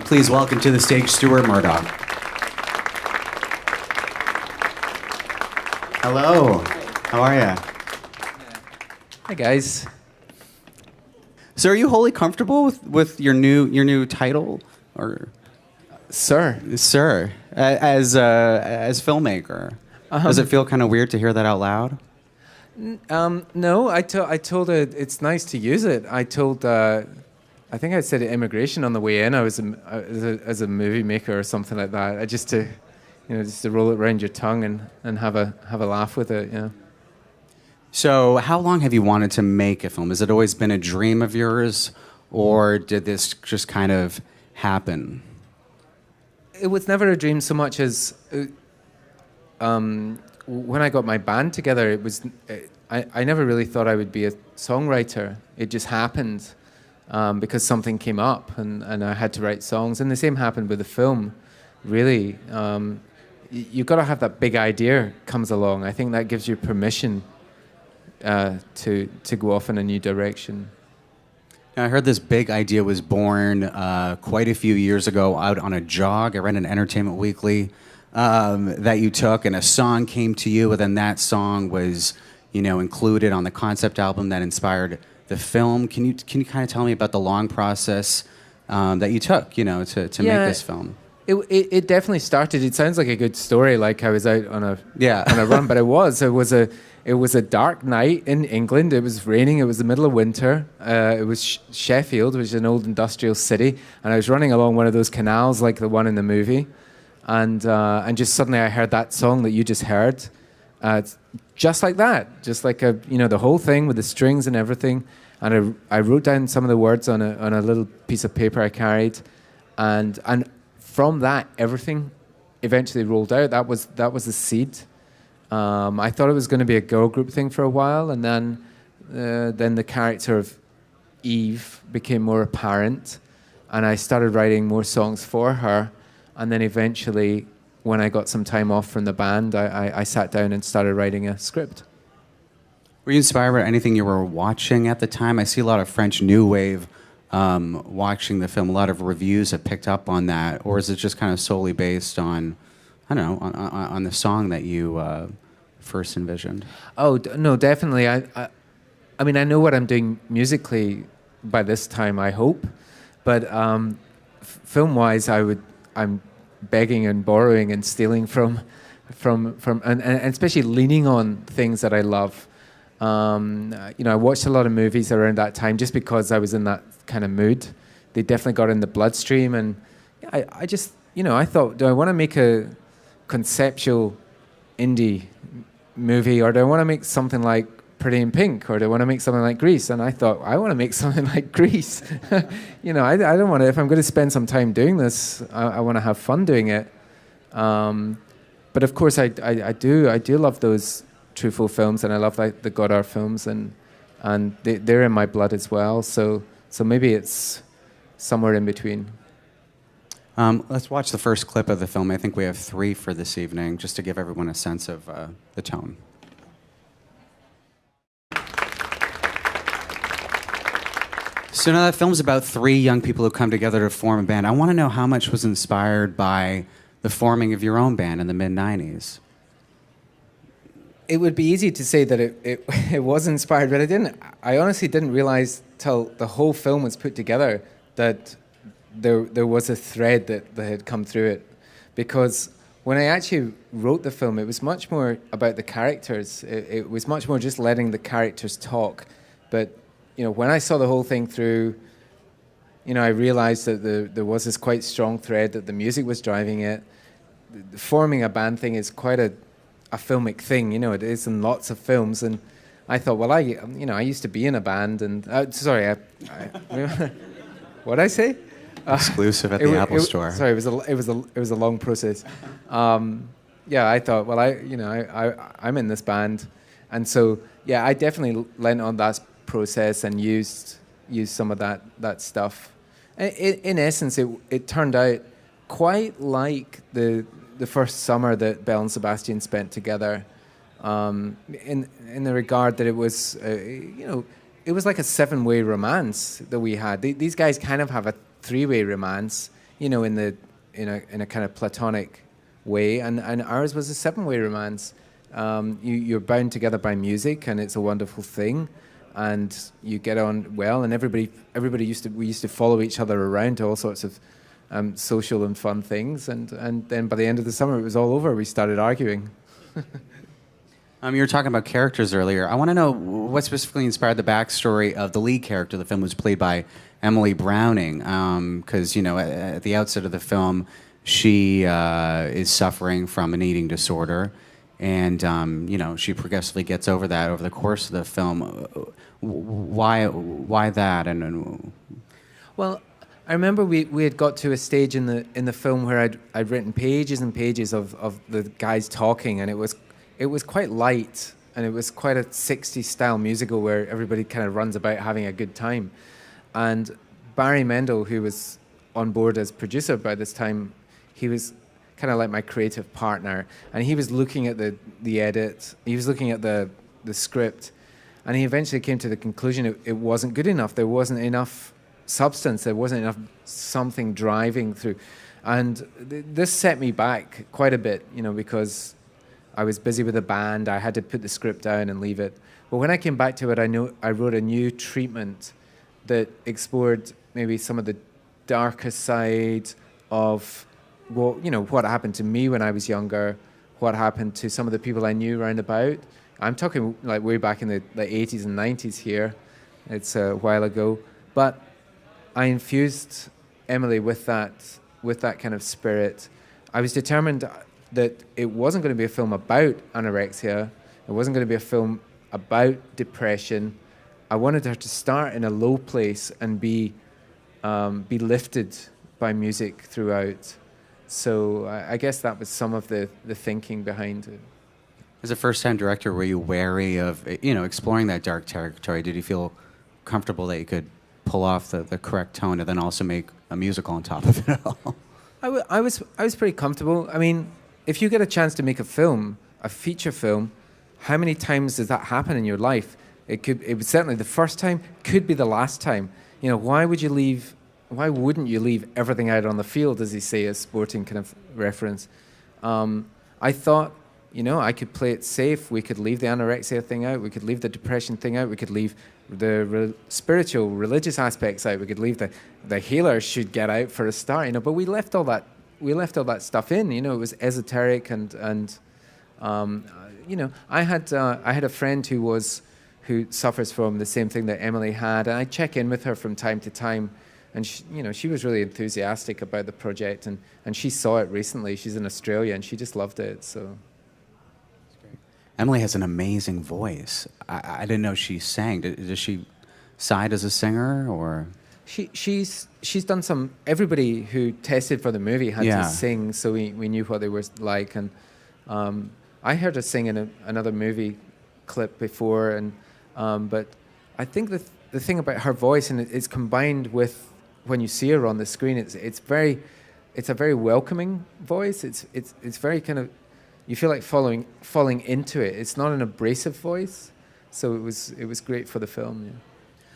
Please welcome to the stage Stuart Murdoch. Hello. How are you? Hi guys. So, are you wholly comfortable with your new title, or Sir. as filmmaker? Does it feel kind of weird to hear that out loud? No, I told her it's nice to use it. I told, I think I said immigration on the way in. I was as a movie maker or something like that. Just to roll it around your tongue and have a laugh with it. Yeah. So, how long have you wanted to make a film? Has it always been a dream of yours, or did this just kind of happen? It was never a dream so much as when I got my band together. It was I never really thought I would be a songwriter. It just happened because something came up and I had to write songs. And the same happened with the film. Really, you've got to have that big idea comes along. I think that gives you permission to go off in a new direction. Now, I heard this big idea was born quite a few years ago out on a jog. I read in Entertainment Weekly that you took, and a song came to you, and then that song was, included on the concept album that inspired the film. Can you kind of tell me about the long process that you took, to make this film? It definitely started. It sounds like a good story, like I was out on a run, but it was a dark night in England. It was raining. It was the middle of winter. It was Sheffield, which is an old industrial city, and I was running along one of those canals like the one in the movie, and just suddenly I heard that song that you just heard, just like that, just like the whole thing with the strings and everything. And I wrote down some of the words on a little piece of paper I carried, and from that, everything eventually rolled out. That was the seed. I thought it was going to be a girl group thing for a while, and then the character of Eve became more apparent, and I started writing more songs for her. And then eventually, when I got some time off from the band, I sat down and started writing a script. Were you inspired by anything you were watching at the time? I see a lot of French New Wave watching the film. A lot of reviews have picked up on that, or is it just kind of solely based on, I don't know, on the song that you first envisioned? Oh, no, definitely. I mean, I know what I'm doing musically by this time, I hope. But film-wise, I'm begging and borrowing and stealing from and especially leaning on things that I love. I watched a lot of movies around that time just because I was in that kind of mood. They definitely got in the bloodstream, and I just, I thought, do I want to make a conceptual indie movie, or do I want to make something like Pretty in Pink, or do I want to make something like Grease? And I thought, I want to make something like Grease. I don't want to, if I'm going to spend some time doing this, I want to have fun doing it. But of course, I do love those truthful films, and I love like the Godard films, and they're in my blood as well. So maybe it's somewhere in between. Let's watch the first clip of the film. I think we have 3 for this evening, just to give everyone a sense of the tone. So now that film's about 3 young people who come together to form a band. I want to know how much was inspired by the forming of your own band in the mid-'90s. It would be easy to say that it was inspired, but I honestly didn't realize till the whole film was put together that there was a thread that had come through it. Because when I actually wrote the film, it was much more about the characters. It was much more just letting the characters talk. But when I saw the whole thing through, I realized that there was this quite strong thread, that the music was driving it. Forming a band thing is quite a filmic thing, it is in lots of films. And I thought, well, I used to be in a band, and what'd I say? Exclusive at the Apple Store. Sorry, it was a long process. I thought, well, I'm in this band, and so I definitely lent on that process and used some of that stuff. In essence, it turned out quite like the first summer that Belle and Sebastian spent together, in the regard that it was it was like a 7-way romance that we had. These guys kind of have a 3-way romance. in a kind of platonic way, and ours was a 7-way romance. You're bound together by music, and it's a wonderful thing, and you get on well, and we used to follow each other around to all sorts of social and fun things, and then by the end of the summer it was all over. We started arguing. You were talking about characters earlier. I want to know what specifically inspired the backstory of the lead character. The film was played by Emily Browning, because at the outset of the film, she is suffering from an eating disorder, and she progressively gets over that over the course of the film. Why that? Well, I remember we had got to a stage in the film where I'd written pages and pages of the guys talking, and it was quite light, and it was quite a 60s style musical where everybody kind of runs about having a good time. And Barry Mendel, who was on board as producer by this time, he was kind of like my creative partner, and he was looking at the edit, he was looking at the script, and he eventually came to the conclusion it wasn't good enough. There wasn't enough substance, there wasn't enough something driving through. And this set me back quite a bit, because I was busy with the band. I had to put the script down and leave it. But when I came back to it, I wrote a new treatment that explored maybe some of the darker side of what happened to me when I was younger, what happened to some of the people I knew round about. I'm talking like way back in the 80s and 90s here. It's a while ago. But I infused Emily with that kind of spirit. I was determined that it wasn't going to be a film about anorexia. It wasn't going to be a film about depression. I wanted her to start in a low place and be lifted by music throughout. So I guess that was some of the thinking behind it. As a first-time director, were you wary of exploring that dark territory? Did you feel comfortable that you could pull off the correct tone and then also make a musical on top of it all? I was pretty comfortable. I mean, if you get a chance to make a film, a feature film, how many times does that happen in your life? It was certainly the first time, could be the last time. Why wouldn't you leave everything out on the field, as they say, a sporting kind of reference? I thought, I could play it safe. We could leave the anorexia thing out. We could leave the depression thing out. We could leave the spiritual, religious aspects out. We could leave the healer should get out for a start, But we left all that. We left all that stuff in. It was esoteric and I had a friend who suffers from the same thing that Emily had, and I check in with her from time to time, and she was really enthusiastic about the project, and she saw it recently. She's in Australia, and she just loved it. So. Emily has an amazing voice. I didn't know she sang. Does she side as a singer, or? She's done some. Everybody who tested for the movie had to sing, so we knew what they were like. And I heard her sing in another movie clip before, and but I think the thing about her voice, and it's combined with when you see her on the screen, it's a very welcoming voice. It's very kind of, you feel like falling into it. It's not an abrasive voice, so it was great for the film. Yeah.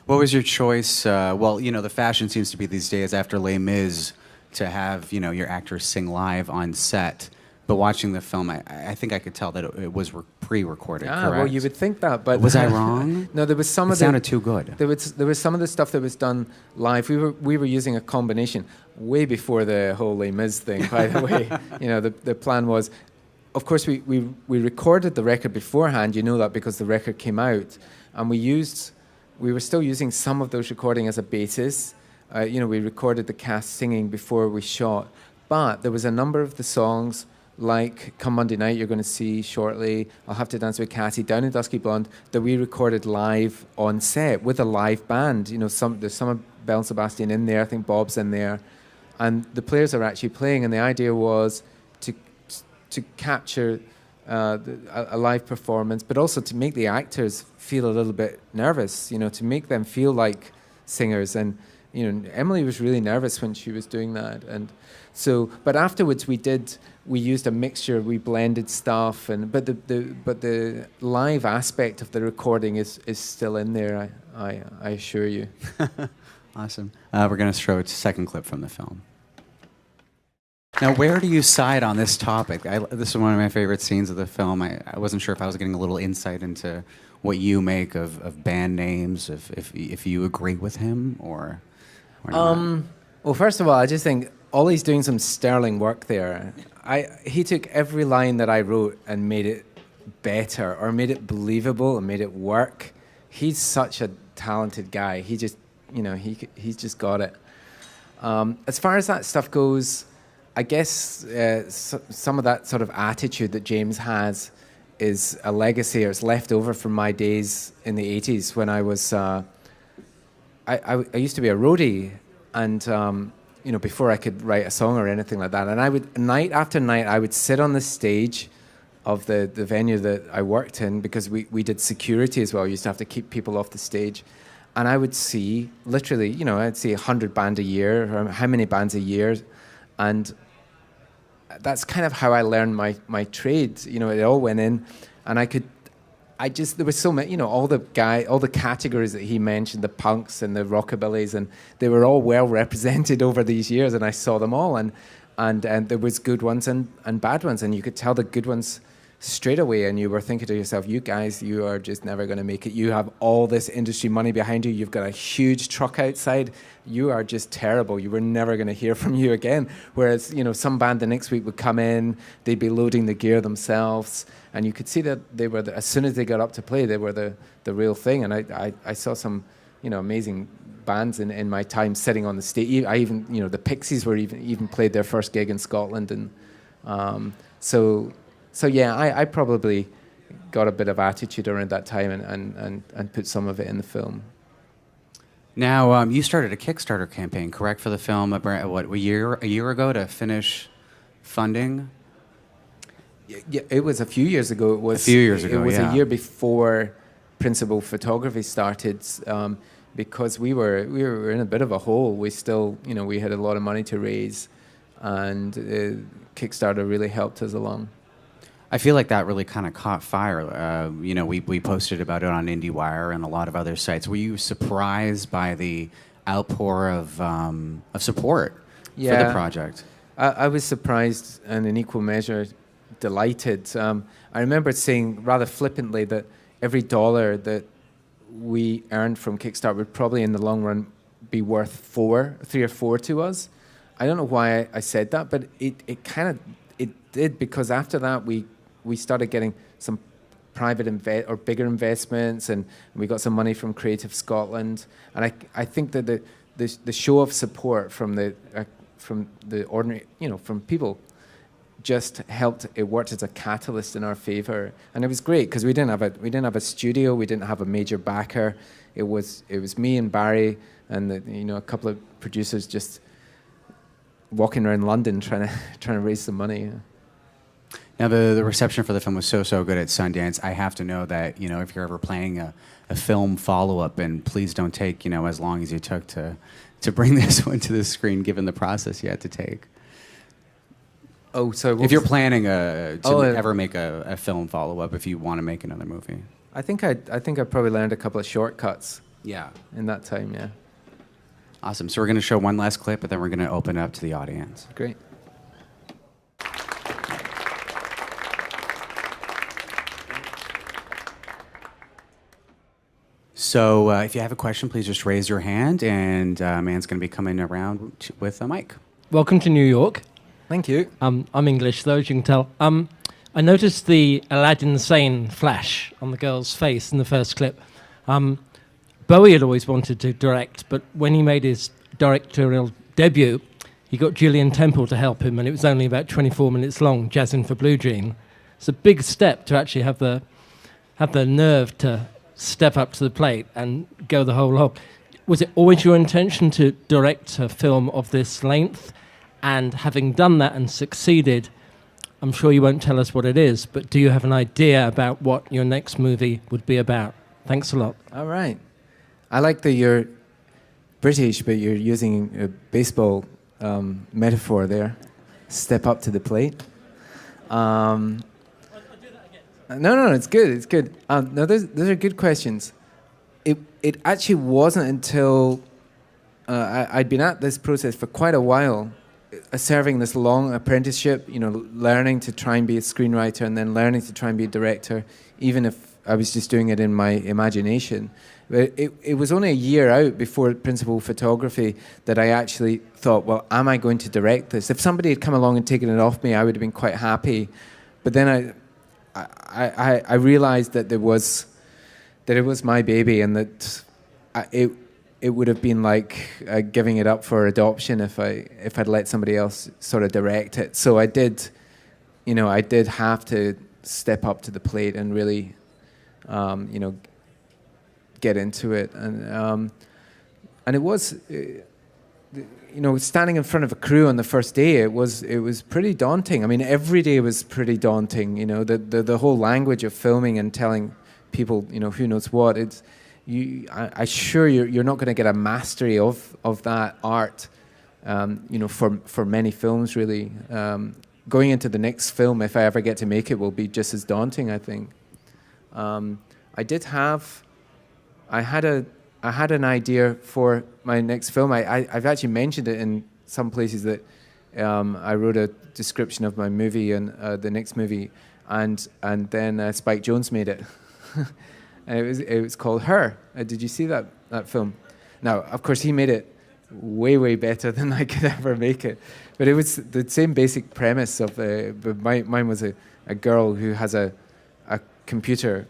What was your choice? The fashion seems to be these days after Les Mis to have your actors sing live on set. But watching the film, I think I could tell that it was pre-recorded. Correct? Well, you would think that, but was I wrong? No, there was some it of the. Sounded too good. There was some of the stuff that was done live. We were using a combination way before the whole Les Mis thing. By the way, the plan was, of course, we recorded the record beforehand. That because the record came out, and we were still using some of those recordings as a basis. We recorded the cast singing before we shot, but there was a number of the songs, like Come Monday Night, you're going to see shortly, I'll Have to Dance with Cassie, Down in Dusky Blonde, that we recorded live on set with a live band. There's some of Belle and Sebastian in there, I think Bob's in there, and the players are actually playing, and the idea was to capture a live performance, but also to make the actors feel a little bit nervous, to make them feel like singers. And Emily was really nervous when she was doing that, and so. But afterwards, we used a mixture. We blended stuff, but the live aspect of the recording is still in there. I assure you. Awesome. We're going to show a second clip from the film. Now, where do you side on this topic? This is one of my favorite scenes of the film. I wasn't sure if I was getting a little insight into what you make of band names, if you agree with him or not. Well, first of all, I just think Ollie's doing some sterling work there. He took every line that I wrote and made it better, or made it believable, and made it work. He's such a talented guy. He just, he's just got it. As far as that stuff goes, I guess some of that sort of attitude that James has is a legacy, or it's left over from my days in the 80s when I was, I used to be a roadie, and before I could write a song or anything like that, and I would, night after night, I would sit on the stage of the venue that I worked in, because we did security as well. We used to have to keep people off the stage. And I would see, literally, I'd see 100 bands a year, or how many bands a year. And that's kind of how I learned my trade. It all went in, and there was so many, all the categories that he mentioned, the punks and the rockabillys, and they were all well represented over these years, and I saw them all, and there was good ones and bad ones, and you could tell the good ones straight away, and you were thinking to yourself, you guys, you are just never going to make it. You have all this industry money behind you. You've got a huge truck outside. You are just terrible. You were never going to hear from you again. Whereas, some band the next week would come in, they'd be loading the gear themselves, and you could see that they were, as soon as they got up to play, they were the real thing. And I saw some, amazing bands in my time sitting on the stage. I even, the Pixies were even played their first gig in Scotland, and So yeah, I probably got a bit of attitude around that time and put some of it in the film. Now, you started a Kickstarter campaign, correct, for the film? What, a year ago to finish funding? Yeah, it was a few years ago. It was a few years ago. It was a year before principal photography started, because we were in a bit of a hole. We still, we had a lot of money to raise, and Kickstarter really helped us along. I feel like that really kind of caught fire. We posted about it on IndieWire and a lot of other sites. Were you surprised by the outpour of support for the project? I was surprised and in equal measure delighted. I remember saying rather flippantly that every dollar that we earned from Kickstarter would probably in the long run be worth 3 or 4 to us. I don't know why I said that, but it did, because after that we started getting some private or bigger investments, and we got some money from Creative Scotland, and I think that the show of support from the ordinary, from people, just helped. It worked as a catalyst in our favor, and it was great because we didn't have a studio, we didn't have a major backer. It was me and Barry and a couple of producers just walking around London trying to raise some money. Now, the reception for the film was so good at Sundance. I have to know that, if you're ever planning a film follow-up, and please don't take, as long as you took to bring this one to the screen, given the process you had to take. Oh, so if you're planning to ever make a film follow-up, if you want to make another movie. I think I probably learned a couple of shortcuts. Yeah. In that time, yeah. Awesome. So we're going to show one last clip, and then we're going to open it up to the audience. Great. So if you have a question, please just raise your hand, and Man's going to be coming around with a mic. Welcome to New York. Thank you. I'm English, though, as you can tell. I noticed the Aladdin Sane flash on the girl's face in the first clip. Bowie had always wanted to direct, but when he made his directorial debut, he got Gillian Temple to help him, and it was only about 24 minutes long, Jazzin' for Blue Jean. It's a big step to actually have the nerve to step up to the plate and go the whole hog. Was it always your intention to direct a film of this length? And having done that and succeeded, I'm sure you won't tell us what it is, but do you have an idea about what your next movie would be about? Thanks a lot. All right. I like that you're British, but you're using a baseball metaphor there. Step up to the plate. No, it's good. It's good. No, those are good questions. It actually wasn't until I'd been at this process for quite a while. serving this long apprenticeship, learning to try and be a screenwriter and then learning to try and be a director, even if I was just doing it in my imagination. But it was only a year out before principal photography that I actually thought, well, am I going to direct this? If somebody had come along and taken it off me, I would have been quite happy. But then I realized that it was my baby, and that it would have been like giving it up for adoption if I'd let somebody else sort of direct it. So I did have to step up to the plate and really, get into it. And it was, standing in front of a crew on the first day, it was pretty daunting. I mean, every day was pretty daunting. The whole language of filming and telling people, who knows what. I'm sure you're not going to get a mastery of that art, for many films, really. Going into the next film, if I ever get to make it, will be just as daunting, I think. I had an idea for my next film. I've actually mentioned it in some places that I wrote a description of my movie and the next movie, and then Spike Jonze made it. And it was called Her. Did you see that film? Now, of course, he made it way better than I could ever make it. But it was the same basic premise of mine was a girl who has a computer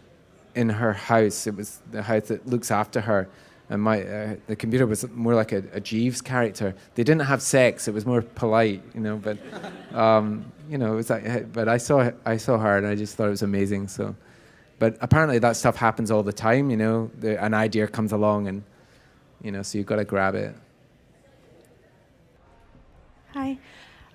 in her house. It was the house that looks after her. And the computer was more like a Jeeves character. They didn't have sex. It was more polite, But it was like. But I saw her, and I just thought it was amazing. So. But apparently that stuff happens all the time, an idea comes along and, so you've got to grab it. Hi.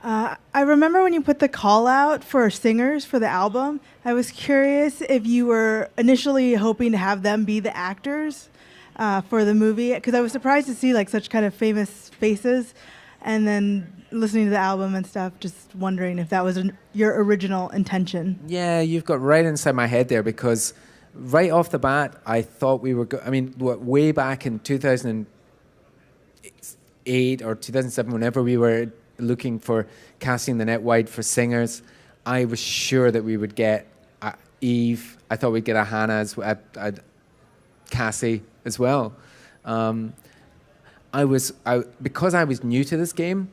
I remember when you put the call out for singers for the album, I was curious if you were initially hoping to have them be the actors for the movie, because I was surprised to see like such kind of famous faces, and then listening to the album and stuff, just wondering if that was your original intention. Yeah, you've got right inside my head there, because right off the bat, I thought we were way back in 2008 or 2007, whenever we were looking for casting the net wide for singers, I was sure that we would get Eve. I thought we'd get a Hannah, Cassie as well. Because I was new to this game,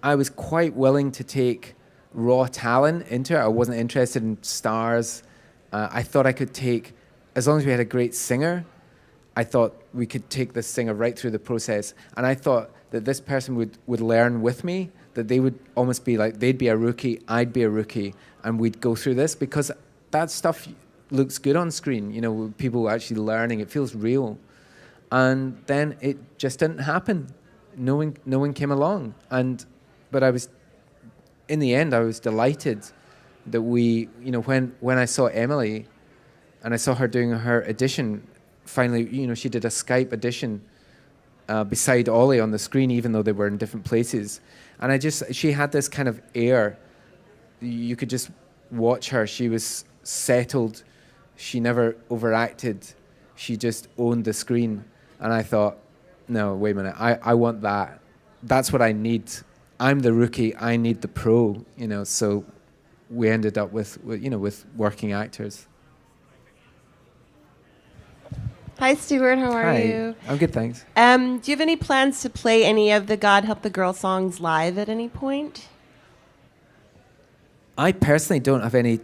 I was quite willing to take raw talent into it. I wasn't interested in stars. I thought I could take, as long as we had a great singer, I thought we could take this singer right through the process. And I thought that this person would learn with me, that they would almost be like, they'd be a rookie, I'd be a rookie, and we'd go through this, because that stuff looks good on screen, people actually learning, it feels real. And then it just didn't happen. No one came along. But in the end, I was delighted that when I saw Emily and I saw her doing her audition, finally, she did a Skype audition beside Ollie on the screen, even though they were in different places. And she had this kind of air. You could just watch her. She was settled. She never overacted. She just owned the screen. And I thought, no, wait a minute. I want that. That's what I need. I'm the rookie. I need the pro. So we ended up with working actors. Hi, Stuart. How are Hi. you? I'm good, thanks. Do you have any plans to play any of the God Help the Girl songs live at any point? I personally don't have any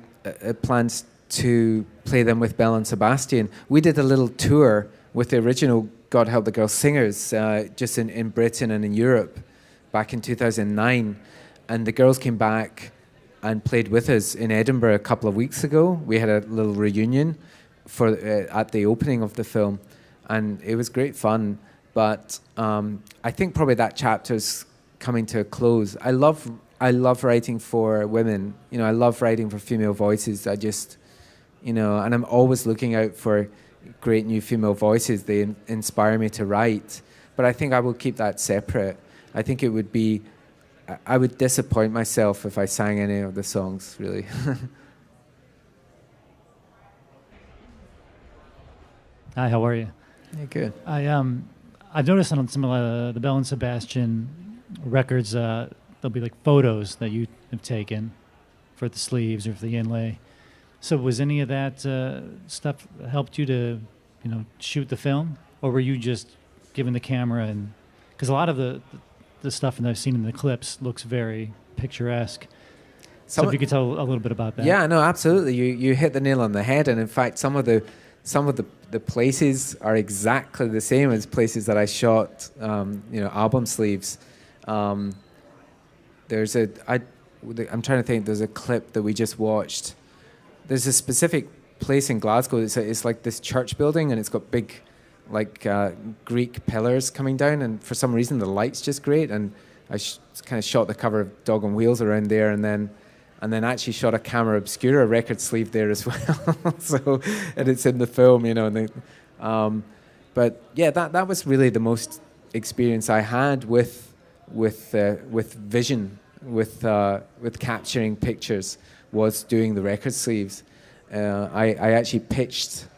plans to play them with Belle and Sebastian. We did a little tour with the original God Help the Girl singers just in Britain and in Europe back in 2009. And the girls came back and played with us in Edinburgh a couple of weeks ago. We had a little reunion at the opening of the film, and it was great fun. But I think probably that chapter's coming to a close. I love writing for women. I love writing for female voices. And I'm always looking out for great new female voices. They inspire me to write. But I think I will keep that separate. I think I would disappoint myself if I sang any of the songs, really. Hi, how are you? Yeah, good. I've noticed on some of the Belle and Sebastian records, the there'll be like photos that you have taken for the sleeves or for the inlay. So was any of that stuff helped you to, shoot the film, or were you just given the camera? And because a lot of the stuff that I've seen in the clips looks very picturesque. So if you could tell a little bit about that. Yeah, no, absolutely. You hit the nail on the head, and in fact, some of the places are exactly the same as places that I shot, album sleeves. I'm trying to think. There's a clip that we just watched. There's a specific place in Glasgow. It's like this church building, and it's got big, Greek pillars coming down. And for some reason, the light's just great. And I kind of shot the cover of Dog on Wheels around there, and then actually shot a camera obscura record sleeve there as well. And it's in the film, but yeah, that was really the most experience I had with vision, with capturing pictures, was doing the record sleeves. I actually pitched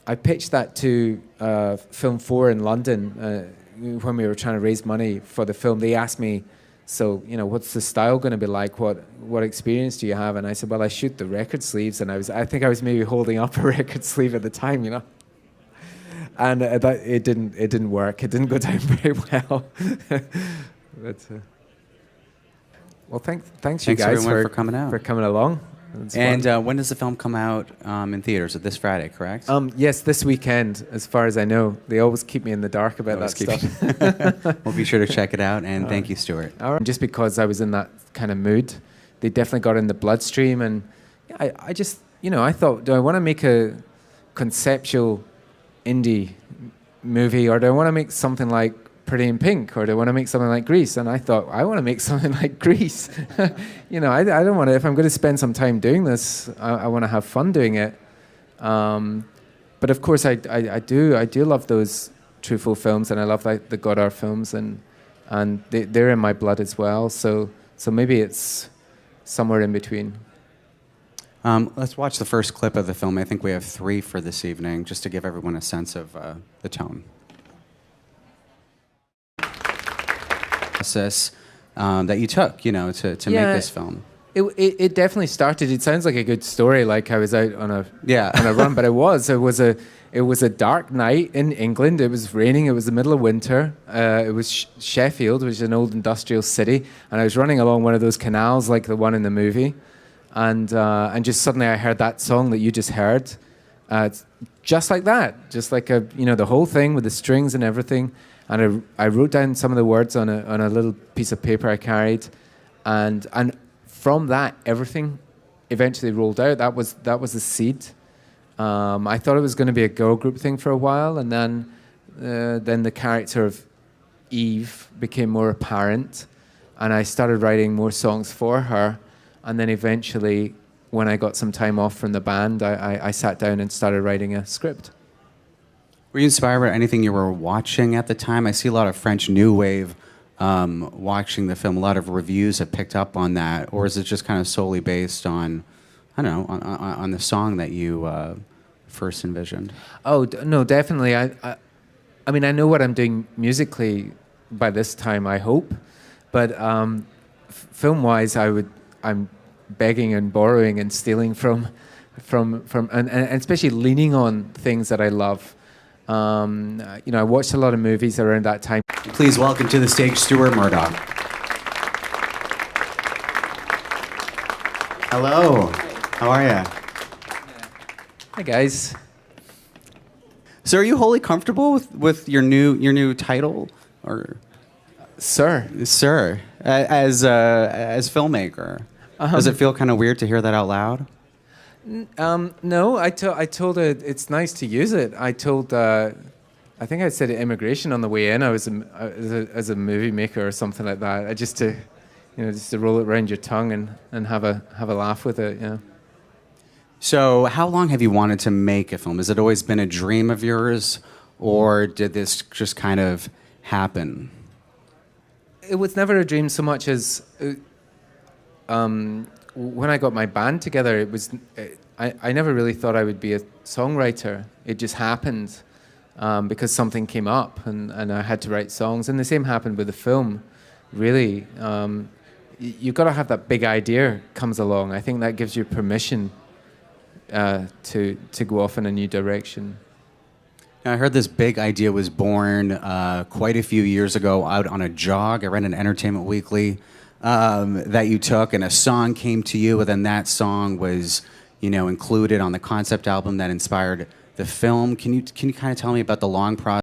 that to Film 4 in London when we were trying to raise money for the film. They asked me, so, what's the style going to be like? What experience do you have? And I said, well, I shoot the record sleeves. And I think I was maybe holding up a record sleeve at the time, And it didn't work. It didn't go down very well. But, well, thanks you guys for coming out. For coming along. And when does the film come out in theaters? This Friday, correct? Yes, this weekend, as far as I know. They always keep me in the dark about that stuff. We'll be sure to check it out, and thank you, Stuart. Just because I was in that kind of mood, they definitely got in the bloodstream, and I just, I thought, do I want to make a conceptual indie movie, or do I want to make something like Pretty in Pink, or do I want to make something like Grease? And I thought, I want to make something like Grease. I don't want to, if I'm going to spend some time doing this, I want to have fun doing it. But of course, I do love those Truffaut films, and I love the Godard films, and they're in my blood as well. So maybe it's somewhere in between. Let's watch the first clip of the film. I think we have 3 for this evening, just to give everyone a sense of the tone. Process that you took, to make this film. It definitely started. It sounds like a good story, like I was out on a run, but it was a dark night in England. It was raining. It was the middle of winter. It was Sheffield, which is an old industrial city, and I was running along one of those canals like the one in the movie, and just suddenly I heard that song that you just heard, just like that, just like the whole thing with the strings and everything. And I wrote down some of the words on a little piece of paper I carried, and from that everything eventually rolled out. That was the seed. I thought it was going to be a girl group thing for a while, and then the character of Eve became more apparent, and I started writing more songs for her. And then eventually, when I got some time off from the band, I sat down and started writing a script. Were you inspired by anything you were watching at the time? I see a lot of French New Wave watching the film. A lot of reviews have picked up on that. Or is it just kind of solely based on, on the song that you first envisioned? Oh, no, definitely. I mean, I know what I'm doing musically by this time, I hope. But film-wise, I'm begging and borrowing and stealing from and especially leaning on things that I love. I watched a lot of movies around that time. Please welcome to the stage Stuart Murdoch. Hello. How are you? Hi guys. So, are you wholly comfortable with your new title, or sir, as filmmaker? Does it feel kind of weird to hear that out loud? No, I told her it's nice to use it. I think I said immigration on the way in. I was as a movie maker or something like that. Just to roll it around your tongue and have a laugh with it. Yeah. So, how long have you wanted to make a film? Has it always been a dream of yours, or did this just kind of happen? It was never a dream so much as. When I got my band together, it was I never really thought I would be a songwriter. It just happened because something came up and I had to write songs. And the same happened with the film. really. You've got to have that big idea comes along. I think that gives you permission to go off in a new direction. Now, I heard this big idea was born quite a few years ago out on a jog. I read an Entertainment Weekly that you took, and a song came to you, and then that song was, included on the concept album that inspired the film. Can you kind of tell me about the long process?